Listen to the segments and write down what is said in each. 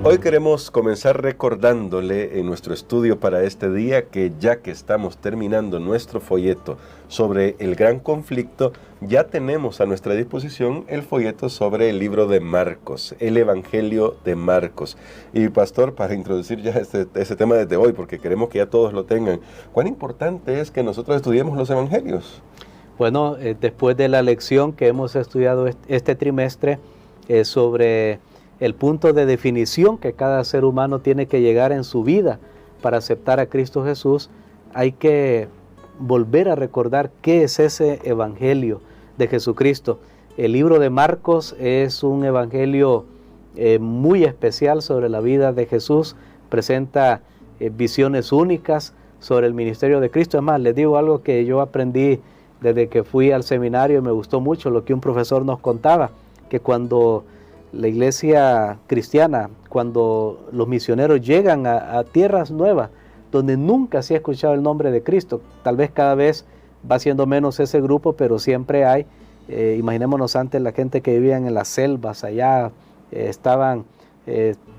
Hoy queremos comenzar recordándole en nuestro estudio para este día que ya que estamos terminando nuestro folleto sobre el gran conflicto, ya tenemos a nuestra disposición el folleto sobre el libro de Marcos, el Evangelio de Marcos. Y pastor, para introducir ya ese tema desde hoy, porque queremos que ya todos lo tengan, ¿cuán importante es que nosotros estudiemos los Evangelios? Bueno, después de la lección que hemos estudiado este trimestre sobre el punto de definición que cada ser humano tiene que llegar en su vida para aceptar a Cristo Jesús, hay que volver a recordar qué es ese Evangelio de Jesucristo. El libro de Marcos es un evangelio muy especial sobre la vida de Jesús, presenta visiones únicas sobre el ministerio de Cristo. Es más, les digo algo que yo aprendí desde que fui al seminario y me gustó mucho lo que un profesor nos contaba, que cuando la iglesia cristiana, cuando los misioneros llegan a tierras nuevas, donde nunca se ha escuchado el nombre de Cristo, tal vez cada vez va siendo menos ese grupo, pero siempre hay, imaginémonos antes la gente que vivían en las selvas allá, estaban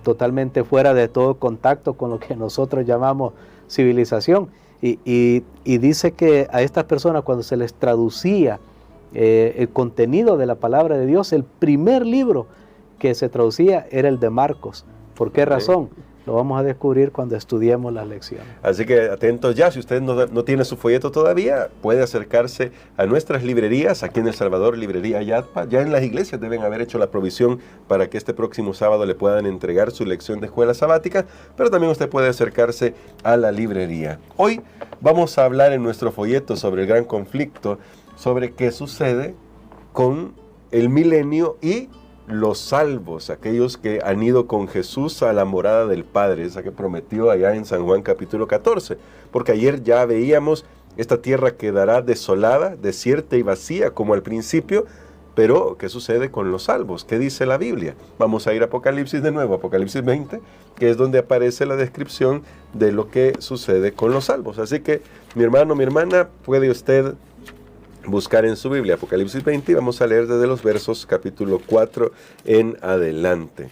totalmente fuera de todo contacto con lo que nosotros llamamos civilización, y dice que a estas personas cuando se les traducía el contenido de la palabra de Dios, el primer libro que se traducía era el de Marcos. ¿Por qué razón? Lo vamos a descubrir cuando estudiemos las lecciones. Así que atentos ya, si usted no tiene su folleto todavía, puede acercarse a nuestras librerías, aquí en El Salvador, librería Yadpa. Ya en las iglesias deben haber hecho la provisión para que este próximo sábado le puedan entregar su lección de escuela sabática, pero también usted puede acercarse a la librería. Hoy vamos a hablar en nuestro folleto sobre el gran conflicto, sobre qué sucede con el milenio y los salvos, aquellos que han ido con Jesús a la morada del Padre, esa que prometió allá en San Juan capítulo 14, porque ayer ya veíamos, esta tierra quedará desolada, desierta y vacía como al principio, pero ¿qué sucede con los salvos? ¿Qué dice la Biblia? Vamos a ir a Apocalipsis de nuevo, Apocalipsis 20, que es donde aparece la descripción de lo que sucede con los salvos. Así que, mi hermano, mi hermana, puede usted buscar en su Biblia Apocalipsis 20 y vamos a leer desde los versos capítulo 4 en adelante.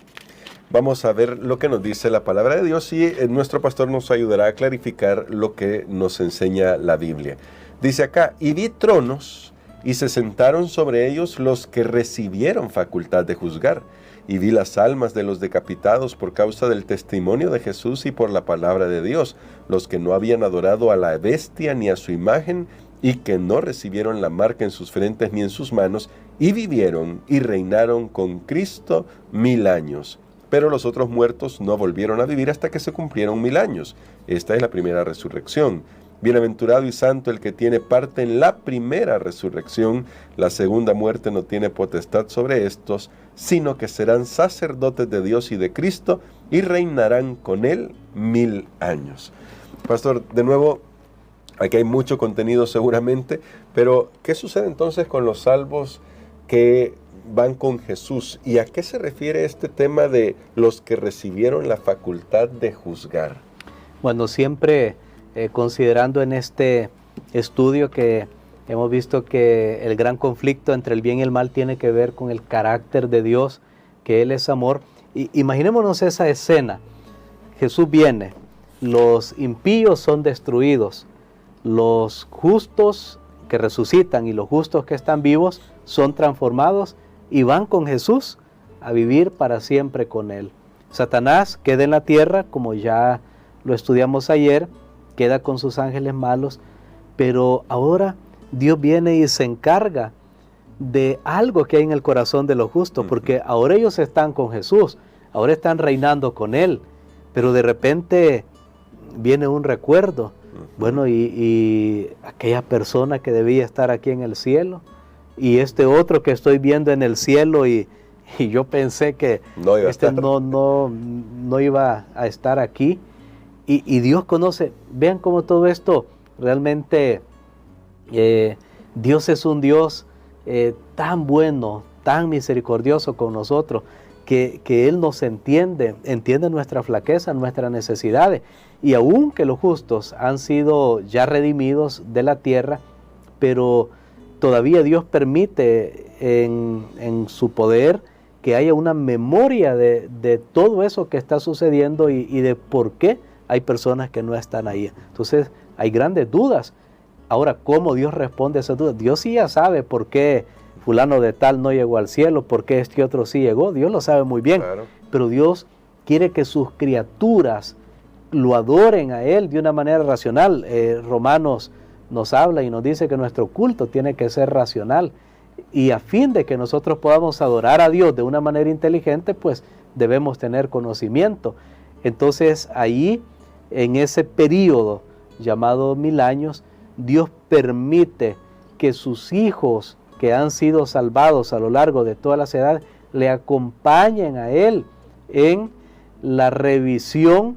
Vamos a ver lo que nos dice la palabra de Dios y nuestro pastor nos ayudará a clarificar lo que nos enseña la Biblia. Dice acá, y vi tronos y se sentaron sobre ellos los que recibieron facultad de juzgar. Y vi las almas de los decapitados por causa del testimonio de Jesús y por la palabra de Dios, los que no habían adorado a la bestia ni a su imagen, y que no recibieron la marca en sus frentes ni en sus manos, y vivieron y reinaron con Cristo 1000 años. Pero los otros muertos no volvieron a vivir hasta que se cumplieron 1000 años. Esta es la primera resurrección. Bienaventurado y santo el que tiene parte en la primera resurrección. La segunda muerte no tiene potestad sobre estos, sino que serán sacerdotes de Dios y de Cristo, y reinarán con él 1000 años. Pastor, de nuevo, aquí hay mucho contenido seguramente, pero ¿qué sucede entonces con los salvos que van con Jesús? ¿Y a qué se refiere este tema de los que recibieron la facultad de juzgar? Bueno, siempre considerando en este estudio que hemos visto que el gran conflicto entre el bien y el mal tiene que ver con el carácter de Dios, que Él es amor. Imaginémonos esa escena. Jesús viene, los impíos son destruidos, los justos que resucitan y los justos que están vivos son transformados y van con Jesús a vivir para siempre con Él. Satanás queda en la tierra, como ya lo estudiamos ayer, queda con sus ángeles malos, pero ahora Dios viene y se encarga de algo que hay en el corazón de los justos, porque ahora ellos están con Jesús, ahora están reinando con Él, pero de repente viene un recuerdo. Bueno, y aquella persona que debía estar aquí en el cielo, y este otro que estoy viendo en el cielo, y yo pensé que no iba a estar aquí, y Dios conoce. Vean cómo todo esto realmente, Dios es un Dios tan bueno, tan misericordioso con nosotros, que Él nos entiende nuestra flaqueza, nuestras necesidades, y aunque los justos han sido ya redimidos de la tierra, pero todavía Dios permite en su poder que haya una memoria de todo eso que está sucediendo y de por qué hay personas que no están ahí. Entonces hay grandes dudas. Ahora, ¿cómo Dios responde a esas dudas? Dios sí ya sabe por qué fulano de tal no llegó al cielo, por qué este otro sí llegó. Dios lo sabe muy bien. Claro. Pero Dios quiere que sus criaturas lo adoren a Él de una manera racional. Romanos nos habla y nos dice que nuestro culto tiene que ser racional. Y a fin de que nosotros podamos adorar a Dios de una manera inteligente, pues debemos tener conocimiento. Entonces ahí, en ese periodo llamado 1000 años, Dios permite que sus hijos que han sido salvados a lo largo de todas las edades le acompañen a Él en la revisión,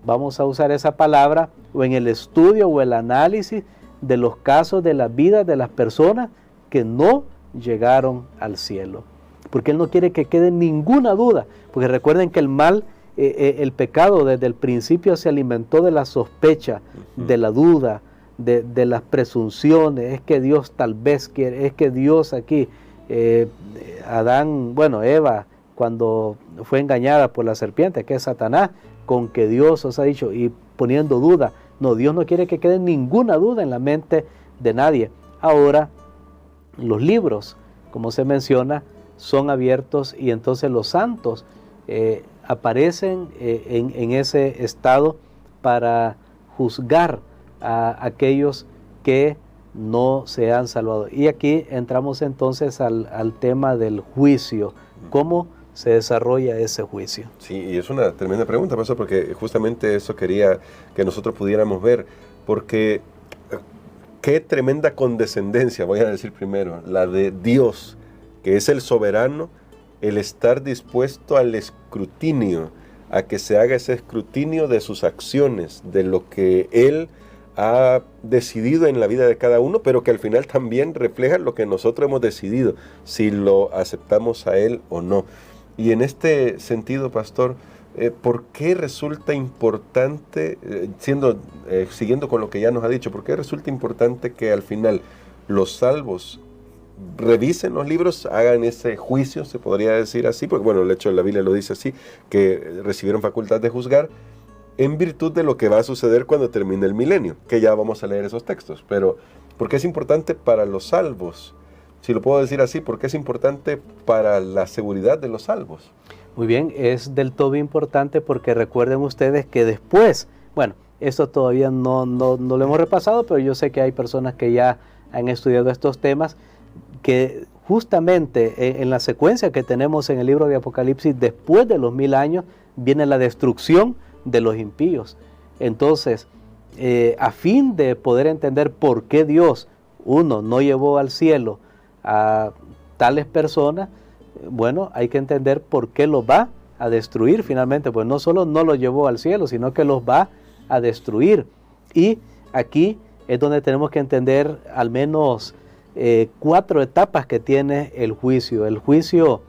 vamos a usar esa palabra, o en el estudio o el análisis de los casos de las vidas de las personas que no llegaron al cielo. Porque Él no quiere que quede ninguna duda, porque recuerden que el mal, el pecado desde el principio se alimentó de la sospecha, de la duda, de las presunciones. Es que Dios tal vez quiere, es que Dios aquí, Adán, bueno, Eva, cuando fue engañada por la serpiente, que es Satanás, con que Dios os ha dicho, y poniendo duda. No, Dios no quiere que quede ninguna duda en la mente de nadie. Ahora, los libros, como se menciona, son abiertos y entonces los santos aparecen en ese estado para juzgar a aquellos que no se han salvado. Y aquí entramos entonces al tema del juicio. ¿Cómo se desarrolla ese juicio? Sí, y es una tremenda pregunta, pastor, porque justamente eso quería que nosotros pudiéramos ver, porque qué tremenda condescendencia, voy a decir primero, la de Dios, que es el soberano, el estar dispuesto al escrutinio, a que se haga ese escrutinio de sus acciones, de lo que Él ha decidido en la vida de cada uno, pero que al final también refleja lo que nosotros hemos decidido, si lo aceptamos a Él o no. Y en este sentido, pastor, ¿por qué resulta importante, siguiendo con lo que ya nos ha dicho, por qué resulta importante que al final los salvos revisen los libros, hagan ese juicio, se podría decir así, porque bueno, el hecho de la Biblia lo dice así, que recibieron facultad de juzgar, en virtud de lo que va a suceder cuando termine el milenio, que ya vamos a leer esos textos? Pero ¿por qué es importante para los salvos? Si lo puedo decir así, ¿por qué es importante para la seguridad de los salvos? Muy bien, es del todo importante porque recuerden ustedes que después, bueno, esto todavía no lo hemos repasado, pero yo sé que hay personas que ya han estudiado estos temas, que justamente en la secuencia que tenemos en el libro de Apocalipsis, después de los 1000 años, viene la destrucción de los impíos. Entonces, a fin de poder entender por qué Dios, uno, no llevó al cielo a tales personas, bueno, hay que entender por qué los va a destruir finalmente, pues no solo no los llevó al cielo, sino que los va a destruir. Y aquí es donde tenemos que entender al menos 4 etapas que tiene el juicio. El juicio,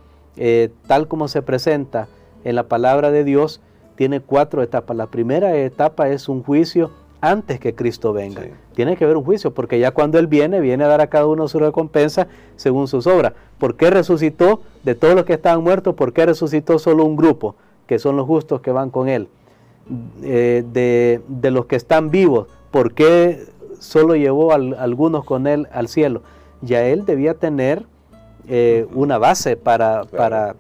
tal como se presenta en la palabra de Dios, tiene 4 etapas. La primera etapa es un juicio antes que Cristo venga. Sí. Tiene que haber un juicio, porque ya cuando Él viene a dar a cada uno su recompensa según sus obras. ¿Por qué resucitó de todos los que estaban muertos? ¿Por qué resucitó solo un grupo, que son los justos que van con Él? De los que están vivos, ¿por qué solo llevó a algunos con Él al cielo? Ya Él debía tener una base para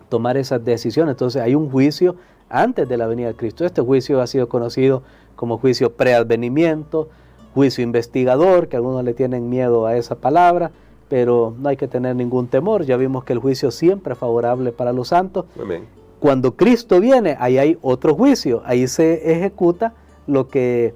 tomar esas decisiones. Entonces hay un juicio antes de la venida de Cristo. Este juicio ha sido conocido como juicio preadvenimiento, juicio investigador, que algunos le tienen miedo a esa palabra, pero no hay que tener ningún temor. Ya vimos que el juicio siempre es favorable para los santos. Amén. Cuando Cristo viene, ahí hay otro juicio, ahí se ejecuta lo que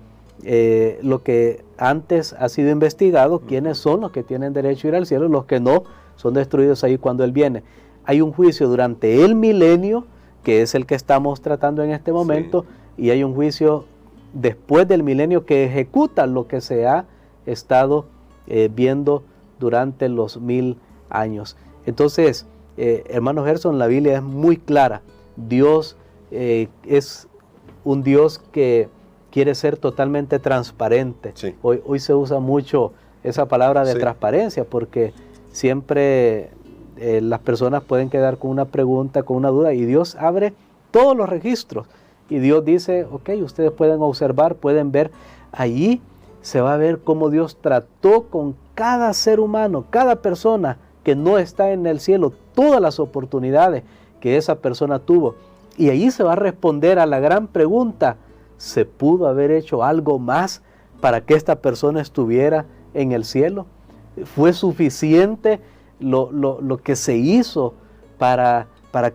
antes ha sido investigado, quiénes son los que tienen derecho a ir al cielo, los que no, son destruidos ahí cuando Él viene. Hay un juicio durante el milenio, que es el que estamos tratando en este momento, sí. Y hay un juicio después del milenio que ejecuta lo que se ha estado viendo durante los 1000 años. Entonces, hermano Gerson, la Biblia es muy clara. Dios es un Dios que quiere ser totalmente transparente. Sí. Hoy se usa mucho esa palabra de transparencia, porque siempre las personas pueden quedar con una pregunta, con una duda, y Dios abre todos los registros. Y Dios dice, ok, ustedes pueden observar, pueden ver. Allí se va a ver cómo Dios trató con cada ser humano, cada persona que no está en el cielo, todas las oportunidades que esa persona tuvo. Y allí se va a responder a la gran pregunta, ¿se pudo haber hecho algo más para que esta persona estuviera en el cielo? ¿Fue suficiente lo que se hizo para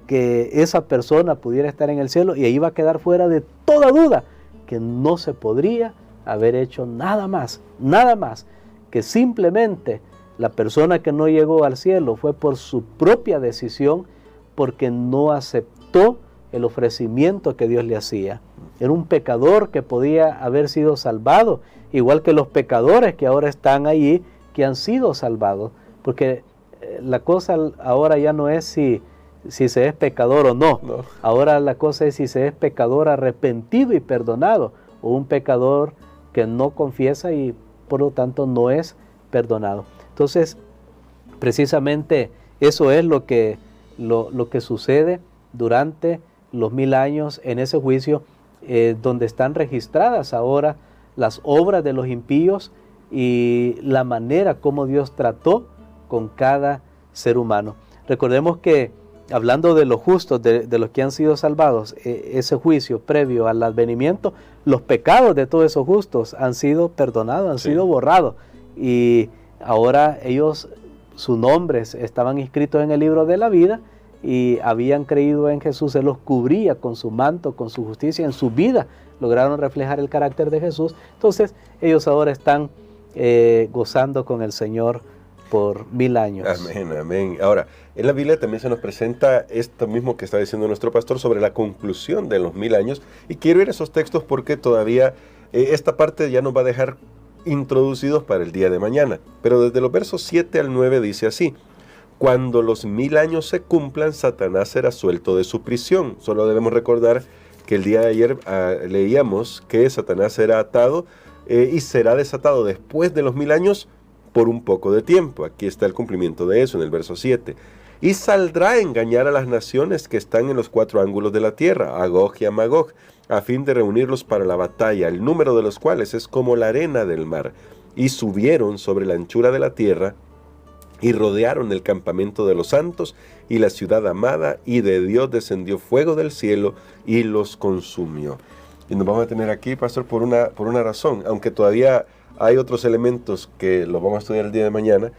que esa persona pudiera estar en el cielo? Y ahí va a quedar fuera de toda duda que no se podría haber hecho nada más, que simplemente la persona que no llegó al cielo fue por su propia decisión, porque no aceptó el ofrecimiento que Dios le hacía. Era un pecador que podía haber sido salvado, igual que los pecadores que ahora están allí, que han sido salvados, porque la cosa ahora ya no es si se es pecador o no. Ahora la cosa es si se es pecador arrepentido y perdonado, o un pecador que no confiesa y por lo tanto no es perdonado. Entonces, precisamente eso es lo que sucede durante los 1000 años en ese juicio, donde están registradas ahora las obras de los impíos y la manera como Dios trató con cada ser humano. Recordemos que, hablando de los justos, de los que han sido salvados, ese juicio previo al advenimiento, los pecados de todos esos justos han sido perdonados, han sido borrados, y ahora ellos, sus nombres estaban inscritos en el libro de la vida, y habían creído en Jesús, Él los cubría con su manto, con su justicia, en su vida lograron reflejar el carácter de Jesús. Entonces ellos ahora están gozando con el Señor por 1000 años. Amén, amén. Ahora, en la Biblia también se nos presenta esto mismo que está diciendo nuestro pastor sobre la conclusión de los 1000 años, y quiero ir a esos textos porque todavía esta parte ya nos va a dejar introducidos para el día de mañana. Pero desde los versos 7 al 9 dice así: cuando los 1000 años se cumplan, Satanás será suelto de su prisión. Solo debemos recordar que el día de ayer leíamos que Satanás será atado y será desatado después de los 1000 años por un poco de tiempo. Aquí está el cumplimiento de eso en el verso 7. Y saldrá a engañar a las naciones que están en los 4 ángulos de la tierra, a Gog y a Magog, a fin de reunirlos para la batalla, el número de los cuales es como la arena del mar. Y subieron sobre la anchura de la tierra, y rodearon el campamento de los santos y la ciudad amada, y de Dios descendió fuego del cielo y los consumió. Y nos vamos a tener aquí, pastor, por una razón, aunque todavía hay otros elementos que los vamos a estudiar el día de mañana.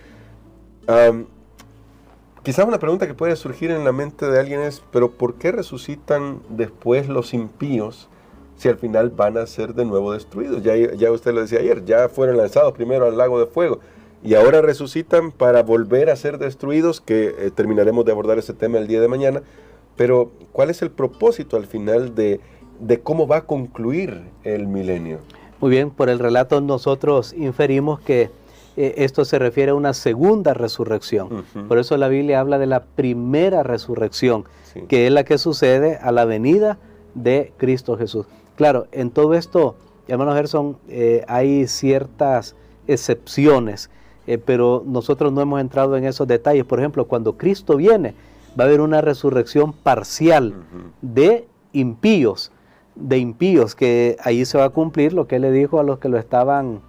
Quizás una pregunta que puede surgir en la mente de alguien es, ¿pero por qué resucitan después los impíos si al final van a ser de nuevo destruidos? Ya usted lo decía ayer, ya fueron lanzados primero al lago de fuego, y ahora resucitan para volver a ser destruidos, que terminaremos de abordar ese tema el día de mañana. Pero, ¿cuál es el propósito al final de cómo va a concluir el milenio? Muy bien, por el relato nosotros inferimos que esto se refiere a una segunda resurrección. Por eso la Biblia habla de la primera resurrección, que es la que sucede a la venida de Cristo Jesús. Claro, en todo esto, hermano Gerson, hay ciertas excepciones, pero nosotros no hemos entrado en esos detalles. Por ejemplo, cuando Cristo viene, va a haber una resurrección parcial de impíos, que ahí se va a cumplir lo que Él le dijo a los que lo estaban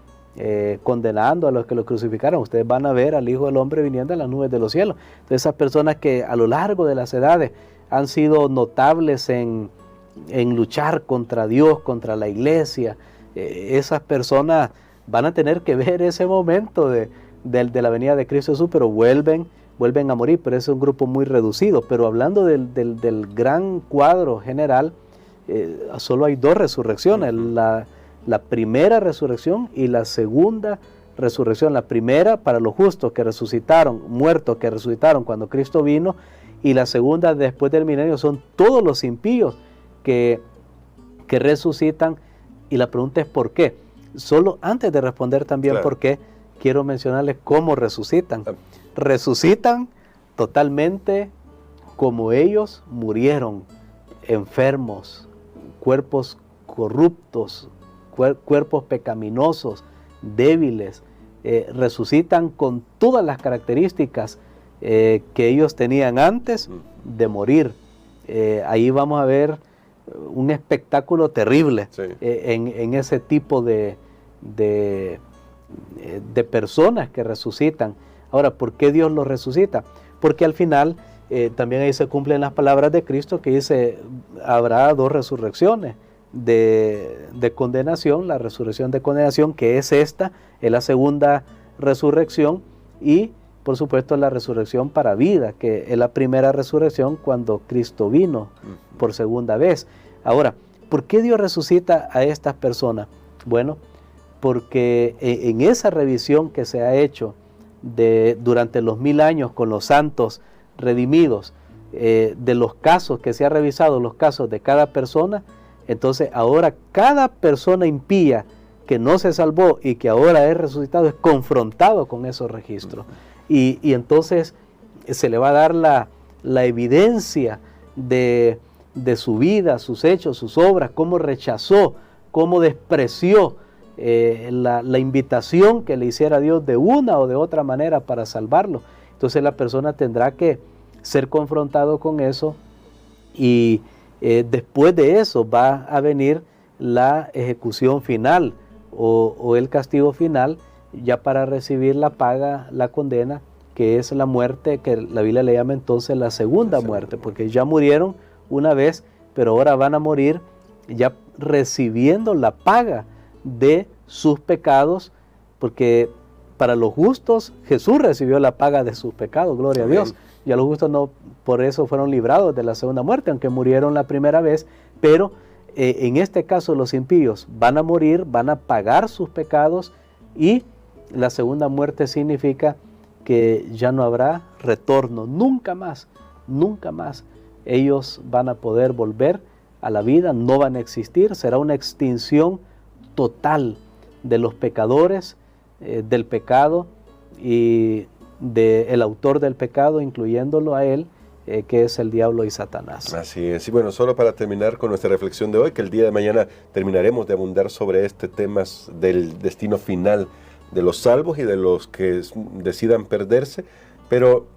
condenando, a los que lo crucificaron: ustedes van a ver al Hijo del Hombre viniendo en las nubes de los cielos. Entonces, esas personas que a lo largo de las edades han sido notables en luchar contra Dios, contra la iglesia, esas personas van a tener que ver ese momento de la venida de Cristo Jesús, pero vuelven a morir. Pero es un grupo muy reducido. Pero hablando del gran cuadro general, solo hay 2 resurrecciones, la primera resurrección y la segunda resurrección. La primera para los justos que resucitaron, muertos que resucitaron cuando Cristo vino, y la segunda después del milenio son todos los impíos que resucitan. Y la pregunta es ¿por qué? Solo antes de responder también por qué, quiero mencionarles cómo resucitan. Resucitan totalmente como ellos murieron, enfermos, cuerpos corruptos, cuerpos pecaminosos, débiles. Resucitan con todas las características que ellos tenían antes de morir. Ahí vamos a ver un espectáculo terrible, sí, en ese tipo de personas que resucitan. Ahora, ¿por qué Dios los resucita? Porque al final también ahí se cumplen las palabras de Cristo que dice, habrá dos resurrecciones de condenación, la resurrección de condenación, que es esta, es la segunda resurrección, y por supuesto la resurrección para vida, que es la primera resurrección cuando Cristo vino por segunda vez. Ahora, ¿por qué Dios resucita a estas personas? Bueno, porque en esa revisión que se ha hecho durante los 1000 años con los santos redimidos, de los casos que se ha revisado, los casos de cada persona, entonces ahora cada persona impía que no se salvó y que ahora es resucitado es confrontado con esos registros. Y entonces se le va a dar la evidencia de su vida, sus hechos, sus obras, cómo rechazó, cómo despreció la invitación que le hiciera Dios de una o de otra manera para salvarlo. Entonces la persona tendrá que ser confrontado con eso, y después de eso va a venir la ejecución final o el castigo final, ya para recibir la paga, la condena, que es la muerte, que la Biblia le llama entonces la segunda muerte, porque ya murieron una vez, pero ahora van a morir ya recibiendo la paga de sus pecados, porque para los justos Jesús recibió la paga de sus pecados, gloria a Dios. Y a los justos no, por eso fueron librados de la segunda muerte, aunque murieron la primera vez, pero en este caso los impíos van a morir, van a pagar sus pecados, y la segunda muerte significa que ya no habrá retorno, nunca más, nunca más. Ellos van a poder volver a la vida, no van a existir, será una extinción total de los pecadores, del pecado y del autor del pecado, incluyéndolo a él, que es el diablo y Satanás. Así es. Y bueno, solo para terminar con nuestra reflexión de hoy, que el día de mañana terminaremos de abundar sobre este tema del destino final de los salvos y de los que decidan perderse, pero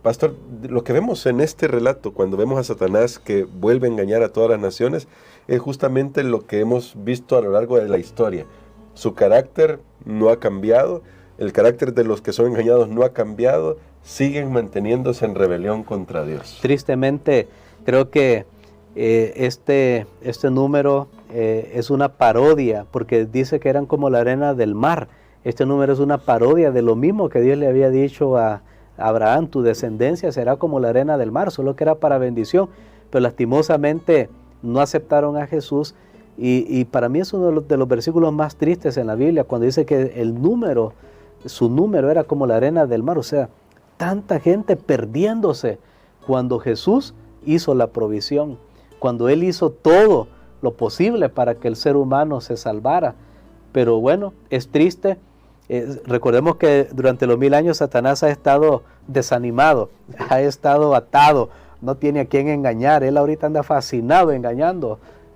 pastor, lo que vemos en este relato, cuando vemos a Satanás que vuelve a engañar a todas las naciones, es justamente lo que hemos visto a lo largo de la historia. Su carácter no ha cambiado, el carácter de los que son engañados no ha cambiado, siguen manteniéndose en rebelión contra Dios. Tristemente, creo que este número es una parodia, porque dice que eran como la arena del mar. Este número es una parodia de lo mismo que Dios le había dicho a Abraham: tu descendencia será como la arena del mar, solo que era para bendición. Pero lastimosamente no aceptaron a Jesús, y para mí es uno de los versículos más tristes en la Biblia, cuando dice que su número era como la arena del mar. O sea, tanta gente perdiéndose cuando Jesús hizo la provisión, cuando Él hizo todo lo posible para que el ser humano se salvara. Pero bueno, es triste. Recordemos que durante los 1000 años Satanás ha estado desanimado, ha estado atado, no tiene a quién engañar. Él ahorita anda fascinado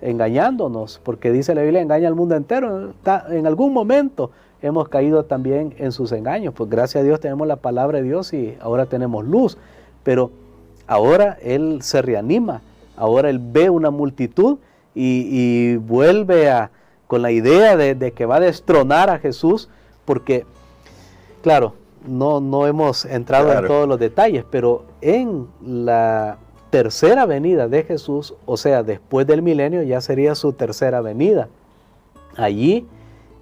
engañándonos, porque dice la Biblia, engaña al mundo entero. En algún momento hemos caído también en sus engaños. Pues gracias a Dios tenemos la palabra de Dios y ahora tenemos luz, pero ahora Él se reanima, ahora Él ve una multitud y vuelve con la idea de que va a destronar a Jesús, porque, claro, no hemos entrado en todos los detalles, pero en la tercera venida de Jesús, o sea, después del milenio, ya sería su tercera venida. Allí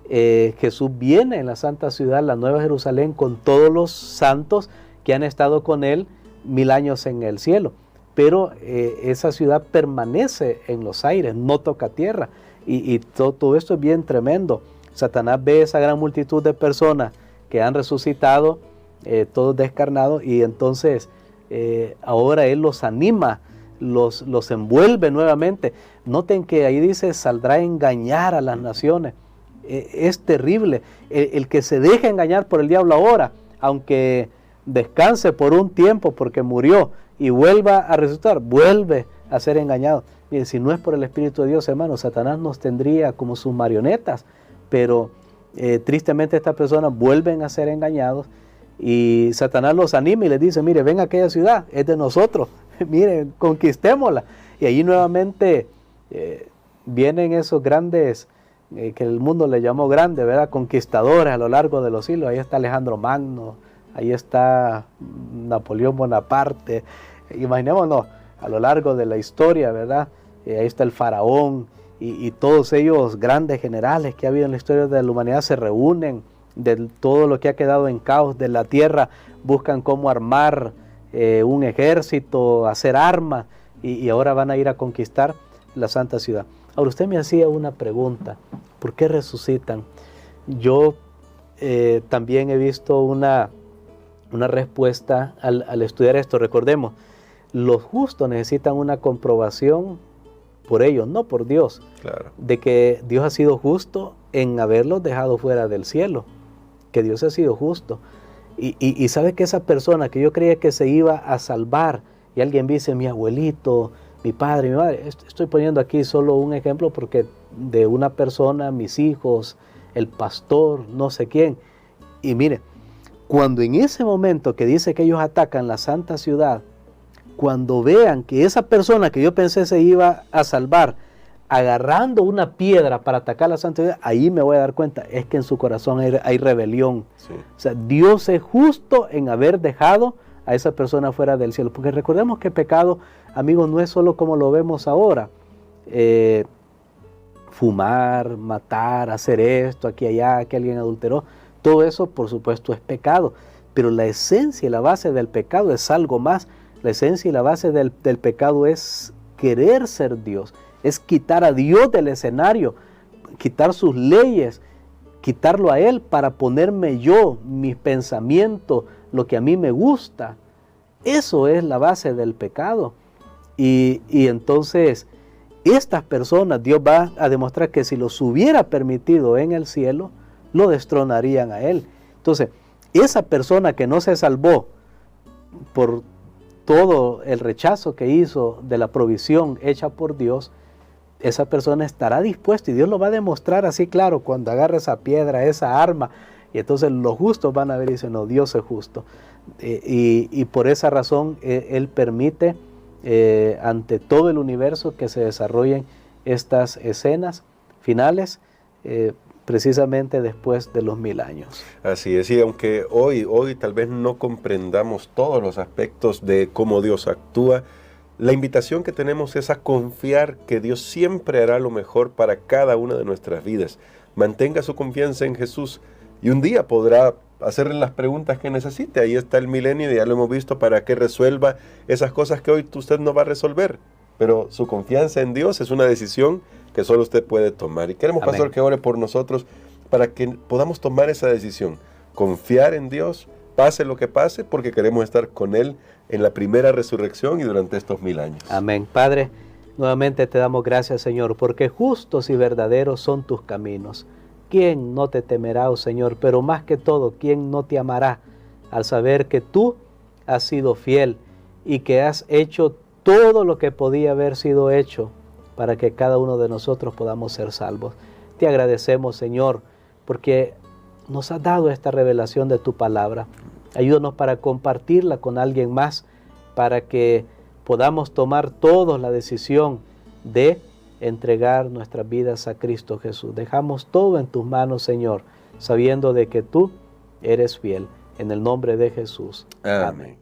Jesús viene en la santa ciudad, la Nueva Jerusalén, con todos los santos que han estado con Él 1000 años en el cielo. Pero esa ciudad permanece en los aires, no toca tierra. Y todo esto es bien tremendo. Satanás ve esa gran multitud de personas que han resucitado, todos descarnados, y entonces ahora Él los anima, los envuelve nuevamente. Noten que ahí dice, saldrá a engañar a las naciones. Es terrible. El que se deja engañar por el diablo ahora, aunque descanse por un tiempo porque murió y vuelva a resucitar, vuelve a ser engañado. Mire, si no es por el Espíritu de Dios, hermano, Satanás nos tendría como sus marionetas, pero tristemente estas personas vuelven a ser engañados, y Satanás los anima y les dice, mire, ven a aquella ciudad, es de nosotros, miren, conquistémosla. Y allí nuevamente vienen esos grandes, que el mundo le llamó grandes, ¿verdad? Conquistadores a lo largo de los siglos. Ahí está Alejandro Magno, ahí está Napoleón Bonaparte. Imaginémonos a lo largo de la historia, ¿verdad? Ahí está el faraón y todos ellos grandes generales que ha habido en la historia de la humanidad se reúnen, de todo lo que ha quedado en caos de la tierra, buscan cómo armar un ejército, hacer armas, y ahora van a ir a conquistar la Santa Ciudad. Ahora, usted me hacía una pregunta, ¿por qué resucitan? Yo también he visto una respuesta al estudiar esto. Recordemos, los justos necesitan una comprobación por ellos, no por Dios, claro, de que Dios ha sido justo en haberlos dejado fuera del cielo, que Dios ha sido justo. Y sabe que esa persona que yo creía que se iba a salvar, y alguien dice, mi abuelito, mi padre, mi madre, estoy poniendo aquí solo un ejemplo porque de una persona, mis hijos, el pastor, no sé quién, y mire, cuando en ese momento que dice que ellos atacan la Santa Ciudad, cuando vean que esa persona que yo pensé se iba a salvar, agarrando una piedra para atacar la Santa Ciudad, ahí me voy a dar cuenta, es que en su corazón hay rebelión. sí. O sea, Dios es justo en haber dejado a esa persona fuera del cielo. Porque recordemos que pecado, amigos, no es solo como lo vemos ahora. Fumar, matar, hacer esto, aquí allá, que alguien adulteró. Todo eso, por supuesto, es pecado. Pero la esencia y la base del pecado es algo más. La esencia y la base del pecado es querer ser Dios. Es quitar a Dios del escenario, quitar sus leyes, quitarlo a Él para ponerme yo, mis pensamientos, lo que a mí me gusta. Eso es la base del pecado. Y entonces, estas personas, Dios va a demostrar que si los hubiera permitido en el cielo, lo destronarían a Él. Entonces, esa persona que no se salvó por todo el rechazo que hizo de la provisión hecha por Dios, esa persona estará dispuesta, y Dios lo va a demostrar así claro cuando agarre esa piedra, esa arma, y entonces los justos van a ver y dicen, no, Dios es justo. Y por esa razón Él permite ante todo el universo que se desarrollen estas escenas finales, precisamente después de los 1000 años. Así es, y aunque hoy tal vez no comprendamos todos los aspectos de cómo Dios actúa, la invitación que tenemos es a confiar que Dios siempre hará lo mejor para cada una de nuestras vidas. Mantenga su confianza en Jesús y un día podrá hacerle las preguntas que necesite. Ahí está el milenio, ya lo hemos visto, para que resuelva esas cosas que hoy usted no va a resolver. Pero su confianza en Dios es una decisión que solo usted puede tomar. Y queremos, Pastor, que ore por nosotros para que podamos tomar esa decisión. Confiar en Dios, pase lo que pase, porque queremos estar con Él en la primera resurrección y durante estos 1000 años. Amén. Padre, nuevamente te damos gracias, Señor, porque justos y verdaderos son tus caminos. ¿Quién no te temerá, oh Señor? Pero más que todo, ¿quién no te amará al saber que tú has sido fiel y que has hecho todo lo que podía haber sido hecho para que cada uno de nosotros podamos ser salvos? Te agradecemos, Señor, porque nos has dado esta revelación de tu palabra. Ayúdanos para compartirla con alguien más, para que podamos tomar todos la decisión de entregar nuestras vidas a Cristo Jesús. Dejamos todo en tus manos, Señor, sabiendo de que tú eres fiel. En el nombre de Jesús. Amén.